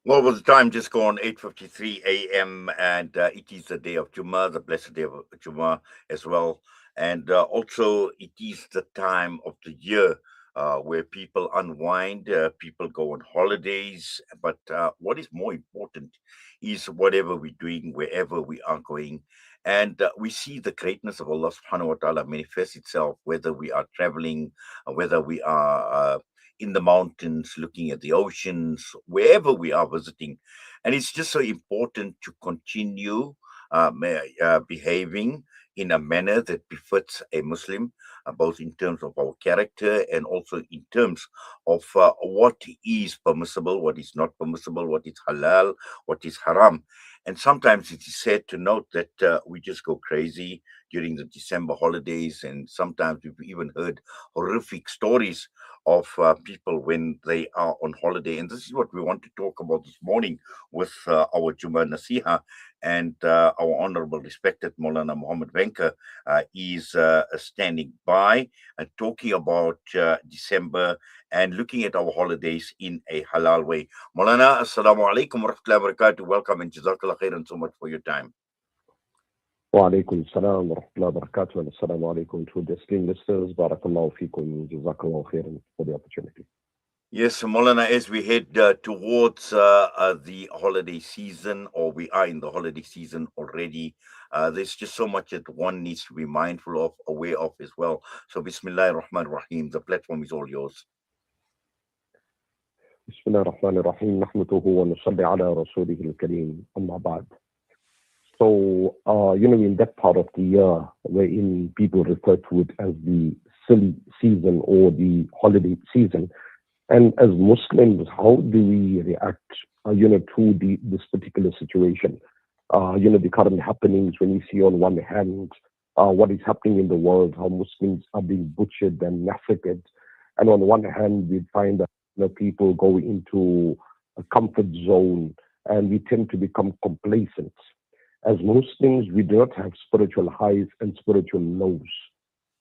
Well, with the time just gone 8:53 a.m. and it is the day of Jummah, the blessed day of Jummah as well, and also it is the time of the year where people unwind, people go on holidays. But what is more important is whatever we're doing, wherever we are going. And we see the greatness of Allah subhanahu wa ta'ala manifest itself, whether we are traveling, whether we are in the mountains, looking at the oceans, wherever we are visiting. And it's just so important to continue behaving in a manner that befits a Muslim, both in terms of our character and also in terms of what is permissible, what is not permissible, what is halal, what is haram. And sometimes it is sad to note that we just go crazy during the December holidays, and sometimes we've even heard horrific stories of people when they are on holiday. And this is what we want to talk about this morning with our Jummah Naseeha. And our honorable, respected Moulana Mohammed Vanker is standing by and talking about December and looking at our holidays in a halal way. Moulana, assalamu alaikum wa rahmatullahi wa barakatuh. Welcome and jazakallah khairan so much for your time. وعليكم السلام ورحمة الله وبركاته and assalamu alaikum to the esteemed listeners. Barakallahu feekum. Jazakallahu khairan for the opportunity. Yes, Molana, as we head towards the holiday season, or we are in the holiday season already, there's just so much that one needs to be mindful of, aware of as well. So, Bismillah ar-Rahman rahim, the platform is all yours. بسم الله الرحمن الرحيم نحمده ونصلي على رسوله الكريم أما بعد. So, in that part of the year wherein people refer to it as the silly season or the holiday season, and as Muslims, how do we react, to this particular situation? The current happenings when we see on one hand what is happening in the world, how Muslims are being butchered and massacred, and on one hand we find that people go into a comfort zone and we tend to become complacent. As Muslims, we do not have spiritual highs and spiritual lows.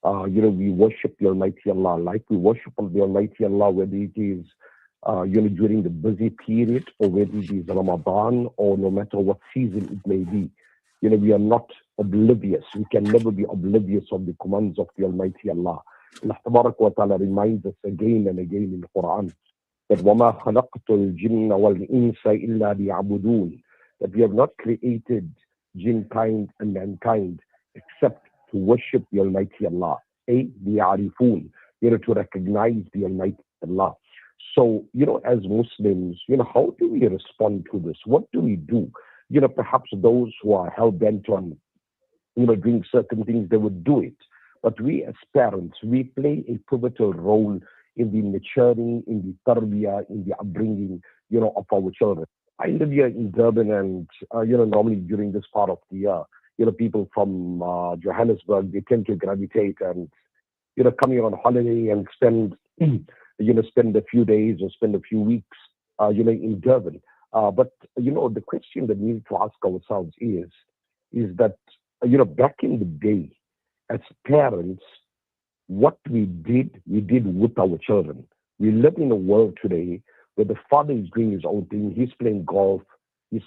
We worship the Almighty Allah like we worship the Almighty Allah, whether it is, during the busy period or whether it is Ramadan or no matter what season it may be. We are not oblivious. We can never be oblivious of the commands of the Almighty Allah. Allah Tabarak wa Ta'ala reminds us again and again in the Quran that وَمَا خَلَقْتُ الْجِنَّ وَالْإِنسَ إِلَّا لِيَعْبُدُونَ, that we have not created jinn kind and mankind except to worship the Almighty Allah. لِيَعْرِفُونَ, to recognize the Almighty Allah. So, as Muslims, how do we respond to this? What do we do? Perhaps those who are hell-bent on, doing certain things, they would do it. But we as parents, we play a pivotal role in the maturing, in the tarbiyah, in the upbringing, of our children. I live here in Durban, and normally during this part of the year, people from Johannesburg, they tend to gravitate and coming on holiday and spend spend a few days or spend a few weeks in Durban. But the question that we need to ask ourselves is that back in the day, as parents, what we did with our children. We live in a world today where the father is doing his own thing. He's playing golf. He's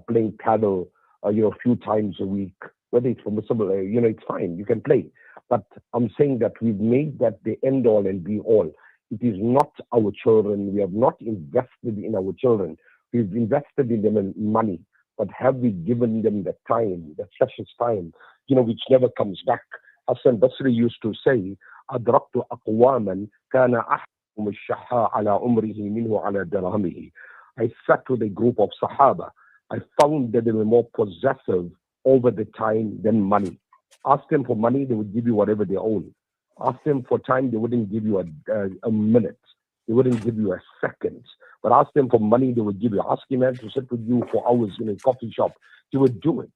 playing paddle, a few times a week. Whether it's permissible, it's fine. You can play. But I'm saying that we've made that the end all and be all. It is not our children. We have not invested in our children. We've invested in them in money. But have we given them the time, the precious time, which never comes back? Hassan Basri used to say, أدركت أقواما كان أحكم الشحاء على عمره منه على درهمه. I sat with a group of Sahaba. I found that they were more possessive over the time than money. Ask them for money, they would give you whatever they own. Ask them for time, they wouldn't give you a minute. They wouldn't give you a second. But ask them for money, they would give you. Ask a man to sit with you for hours in a coffee shop, they would do it.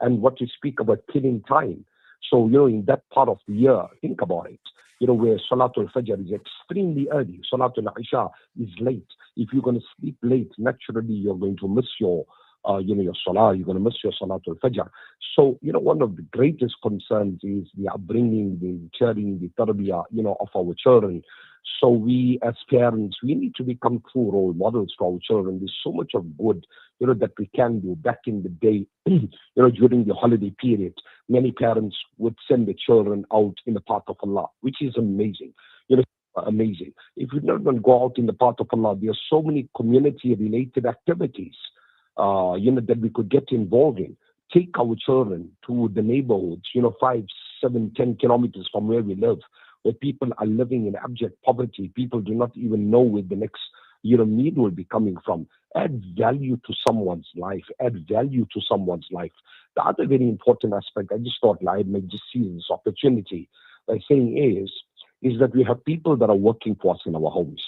And what you speak about killing time. So, in that part of the year, think about it. Where Salatul Fajr is extremely early. Salatul Isha is late. If you're going to sleep late, naturally you're going to miss your your salah. You're going to miss your salatul fajr. So, one of the greatest concerns is the upbringing, the nurturing, the tarbiyah, of our children. So we as parents, we need to become true role models to our children. There's so much of good, that we can do. Back in the day, during the holiday period, many parents would send their children out in the path of Allah, which is amazing. Amazing. If we don't even go out in the path of Allah, there are so many community-related activities, that we could get involved in. Take our children to the neighborhoods, 5, 7, 10 kilometers from where we live, where people are living in abject poverty. People do not even know where the next, meal will be coming from. Add value to someone's life. Add value to someone's life. The other very important aspect, I just thought I might just seize this opportunity by saying is that we have people that are working for us in our homes,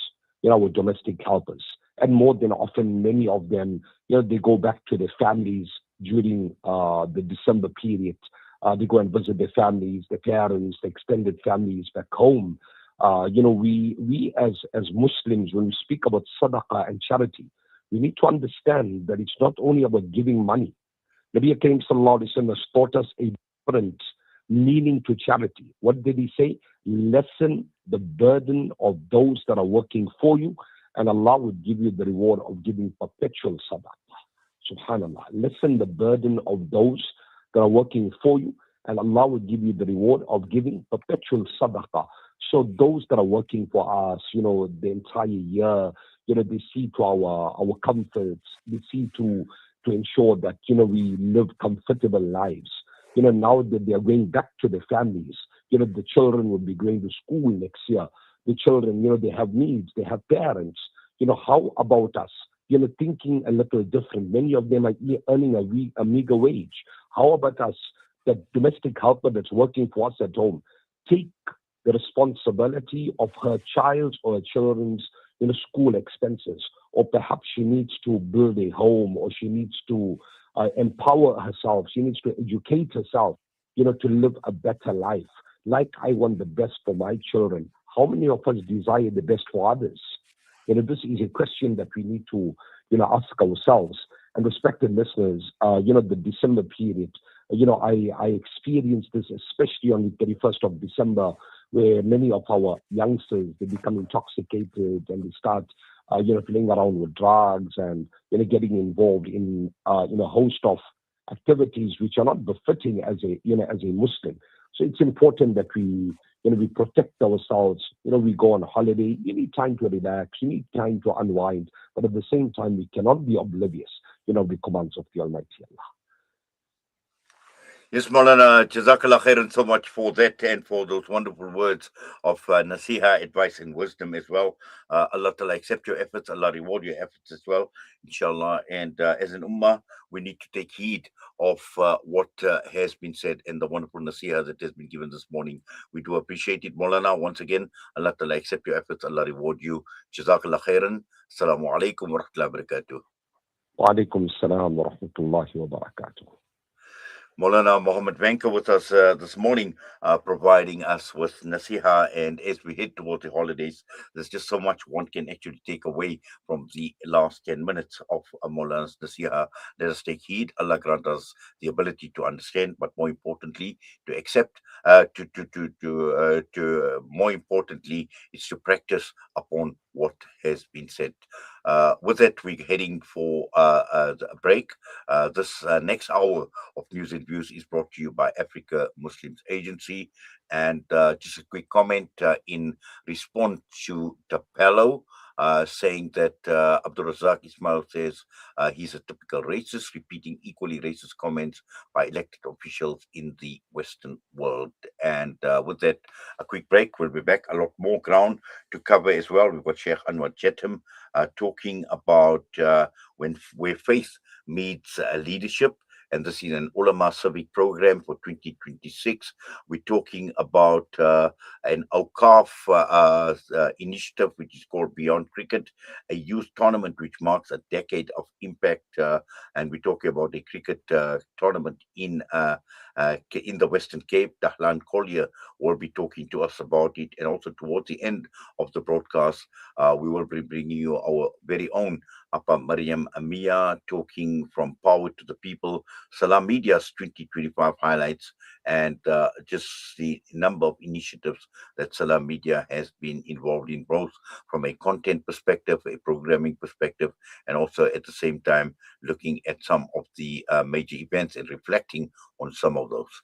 our domestic helpers. And more than often, many of them, they go back to their families during the December period. They go and visit their families, their parents, their extended families back home. We as Muslims, when we speak about sadaqah and charity, we need to understand that it's not only about giving money. Nabi Karim Sallallahu Alaihi Wasallam has taught us a different meaning to charity. What did he say? Lessen the burden of those that are working for you, and Allah will give you the reward of giving perpetual sadaqah. Subhanallah. Lessen the burden of those that are working for you, and Allah will give you the reward of giving perpetual sadaqah. So those that are working for us, the entire year, they see to our comforts, they see to ensure that, we live comfortable lives. Now that they are going back to their families, the children will be going to school next year. The children, they have needs, they have parents. How about us? Thinking a little different. Many of them are earning a meager wage. How about us, the domestic helper that's working for us at home? Take the responsibility of her child's or her children's, school expenses. Or perhaps she needs to build a home, or she needs to empower herself. She needs to educate herself, to live a better life. Like I want the best for my children. How many of us desire the best for others? This is a question that we need to, ask ourselves. And respected listeners, the December period, I experienced this especially on the 31st of December, where many of our youngsters, they become intoxicated and they start, playing around with drugs and, getting involved in a host of activities which are not befitting as a Muslim. So it's important that we protect ourselves. We go on holiday. You need time to relax. You need time to unwind. But at the same time, we cannot be oblivious, the commands of the Almighty Allah. Yes, Moulana, Jazakallah khairan so much for that and for those wonderful words of Naseeha, advice and wisdom as well. Allah Ta'ala accept your efforts, Allah reward your efforts as well, inshallah. And as an ummah, we need to take heed of what has been said and the wonderful Naseeha that has been given this morning. We do appreciate it, Moulana. Once again, Allah Ta'ala accept your efforts, Allah reward you. Jazakallah khairan. Assalamu alaikum wa rahmatullahi wa barakatuh. Wa alaikum assalam wa rahmatullahi wa barakatuh. Moulana Mohammed Vanker with us this morning, providing us with Naseeha. And as we head towards the holidays, there's just so much one can actually take away from the last 10 minutes of Moulana's Naseeha. Let us take heed. Allah grant us the ability to understand, but more importantly, to accept, more importantly, is to practice upon what has been said. With that, we're heading for a break. This next hour of News and Views is brought to you by Africa Muslims Agency. And just a quick comment in response to Tapello saying that Abdul Razak Ismail says he's a typical racist, repeating equally racist comments by elected officials in the Western world. And with that, a quick break. We'll be back. A lot more ground to cover as well. We've got Sheikh Anwar Jetam talking about where faith meets leadership. And this is an ulama civic program for 2026. We're talking about an Awqaf initiative, which is called Beyond Cricket, a youth tournament which marks a decade of impact. And we're talking about a cricket tournament in the Western Cape. Dahlan Collier will be talking to us about it. And also towards the end of the broadcast, we will be bringing you our very own Apa Mariam Amia talking from power to the people, Salam Media's 2025 highlights, and just the number of initiatives that Salam Media has been involved in, both from a content perspective, a programming perspective, and also at the same time looking at some of the major events and reflecting on some of those.